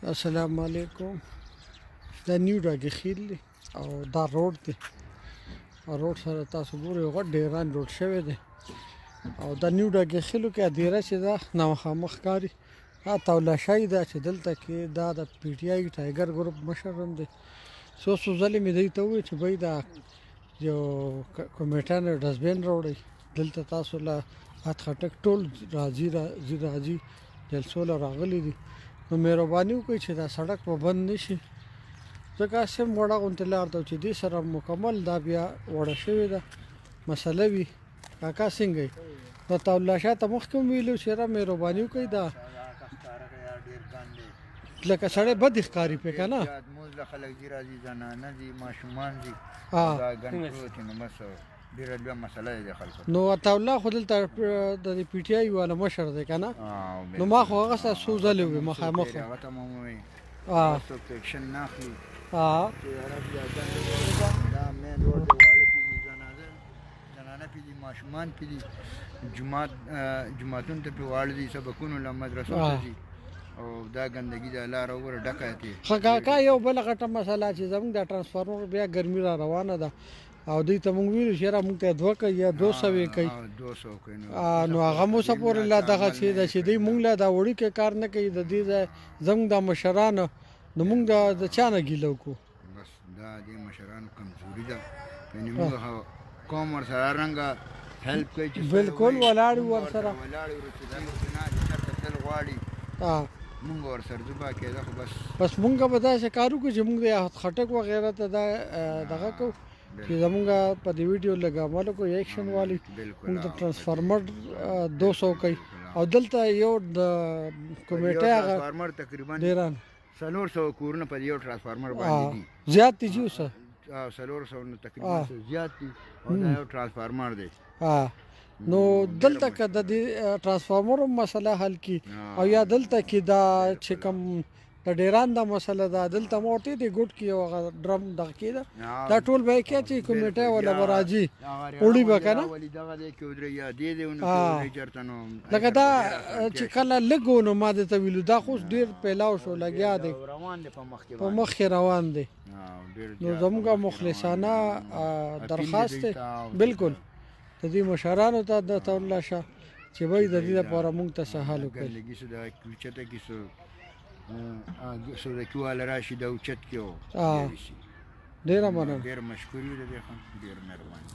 السلام علیکم. دا نیو ډاگی خیل دی او دا روډ دی او روډ سره تاسو ګورئ غټ ډیران جوړ شوی دی او دا نیو ډاگی خیلو کې دیره چې دا نامخامخ ښکاري دا تولاشی ده چې دلته کې دا د پی ټی آی ټایګر ګروپ مشر هم دی. څو ځلې مې دوی ته وویل چې بھائی دا یو کمیټه نه ډسبین راوړئ دلته تاسو له هات خټک ټول راځي جلسو له راغلي دي نو مهرباني وکړئ چې دا سړک به بند نه شي ځکه هسې هم وړه غوندې لار ده چې دې سره مکمل دا بیا وړه شوې ده مسله وي. کاکا څنګه یې دا تولاشا ته مخکې هم ویلو چې یاره مهرباني وکړئ دا لکه سړی بد ښکاري پې که نه خلک دي راځي زنانه دي ماشومان دي ډېره لویه مسله ده د خلکو. نو عطاالله خو دلته د پی ټی آی والا مشر دی که نه نو ما خو هغه سره څو ځلې وویل مخامخ هغه ته مو وویل څوک اکشن نه اخلي چې یاره دا مین روډ دی واړه پې دي زنانه پې دي ماشومان پې دي جوماتونو ته پې واړه دي سبقونو له مدرسو ته ځي او دا ګندګي ده لاره وګوره ډکه دی. ښه کاکا یو بله غټه مسله چې زموږ دا ټرانسفارمر بیا ګرمي را روانه ده او دوی ته مونږ ویلو چې یاره مونږ ته 2 کوي یا 200 یې کوي نو هغه مو څه پورې لا دغه چې دوی مونږ له دا وړوکی کار نه کوي د دې ځای زموږ دا مشرانو نو مونږ د چا نه ګیله وکړو. بس دا د مشرانو کمزوري ده یعنې مونږ قوم ورسره رنګه هیلپ کوي چې بالکل ولاړ یو ورسره چې دا نه چېرته تل غواړي مونږ ورسره ځو باقاعده خو بس مونږ به داسې کار وکړو چې مونږ د خټک وغیره ته دا دغه کوو چې زمونږ په دې ویډیو لږ عمل وکړو ایکشن والی مونږ د ټرانسفارمر 200 کوي او دلته یو د کمیټه هغه ټرانسفارمر تقریبا ډیران 400 کورونه په یو ټرانسفارمر باندې دي زیات دي جی اوسه 400 تقریبا زیات دي او دا یو ټرانسفارمر دی. نو دلته که د دې ټرانسفارمر مسله حل کی او یا دلته کې دا چې کوم د ډیران دا مسله ده دلته موټې دی ګوټ کې یو هغه ډرم دغه کې ده دا ټول به یې کې چې کمیټه ولا به راځي وړي به که نه لکه دا چې کله لږ و نو ما درته ویلو دا خو ډېر پیلاو شو لګیا دی په مخکې روان دی نو زموږ مخلصانه درخواست دی بالکل د دې مشرانو ته د تولاشا چې وایي د دې لپاره موږ ته څه حل وکړي. سوداکي والا راشي دا اوچت کې ډېره مننه ډېر مشکور یو د دې ډېر مهرباني.